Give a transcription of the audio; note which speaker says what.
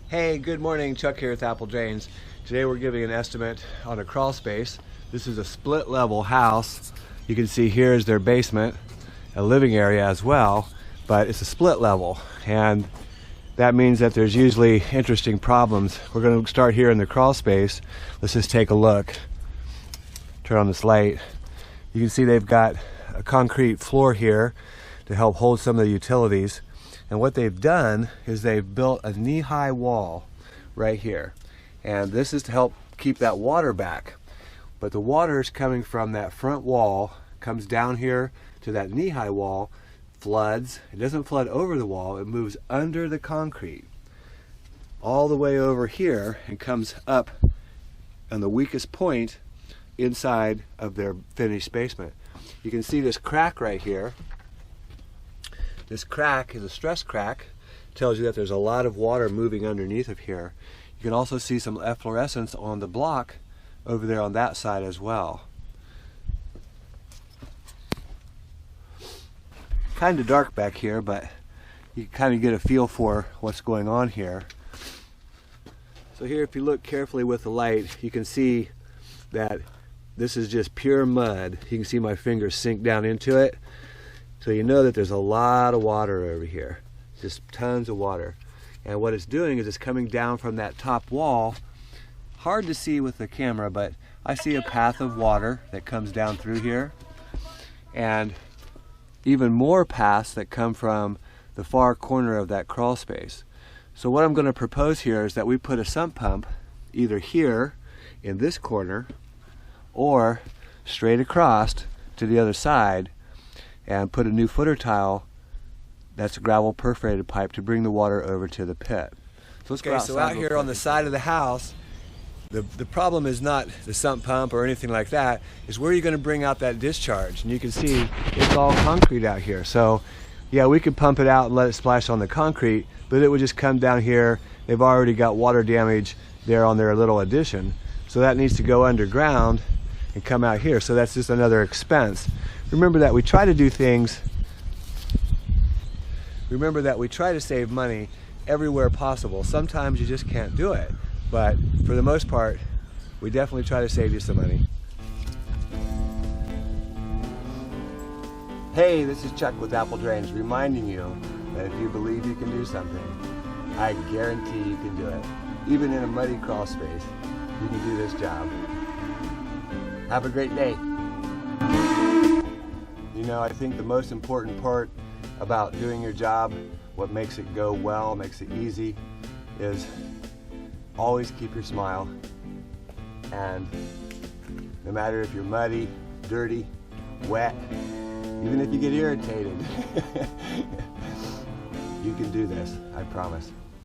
Speaker 1: Hey, good morning. Chuck here with Apple Drains. Today we're giving an estimate on a crawl space. This is a split level house. You can see here is their basement, a living area as well, but it's a split level, and that means that there's usually interesting problems. We're going to start here in the crawl space. Let's just take a look. Turn on this light. You can see they've got a concrete floor here to help hold some of the utilities. And what they've done is they've built a knee-high wall right here. And this is to help keep that water back. But the water is coming from that front wall, comes down here to that knee-high wall, floods. It doesn't flood over the wall, it moves under the concrete all the way over here and comes up on the weakest point inside of their finished basement. You can see this crack right here. This crack is a stress crack. It tells you that there's a lot of water moving underneath of here. You can also see some efflorescence on the block over there on that side as well. Kind of dark back here, but you kind of get a feel for what's going on here. So here, if you look carefully with the light, you can see that this is just pure mud. You can see my fingers sink down into it. So you know that there's a lot of water over here, just tons of water. And what it's doing is it's coming down from that top wall. Hard to see with the camera, but I see a path of water that comes down through here, and even more paths that come from the far corner of that crawl space. So what I'm going to propose here is that we put a sump pump either here in this corner or straight across to the other side, and put a new footer tile that's a gravel perforated pipe to bring the water over to the pit. So let's go outside. So out here on the side of the house, the problem is not the sump pump or anything like that, is where you're going to bring out that discharge. And you can see it's all concrete out here. So yeah, we could pump it out and let it splash on the concrete, but it would just come down here. They've already got water damage there on their little addition. So that needs to go underground and come out here. So that's just another expense. Remember that we try to do things, remember that we try to save money everywhere possible. Sometimes you just can't do it, but for the most part, we definitely try to save you some money. Hey, this is Chuck with Apple Drains, reminding you that if you believe you can do something, I guarantee you can do it. Even in a muddy crawl space, you can do this job. Have a great day. You know, I think the most important part about doing your job, what makes it go well, makes it easy, is always keep your smile. And no matter if you're muddy, dirty, wet, even if you get irritated, you can do this, I promise.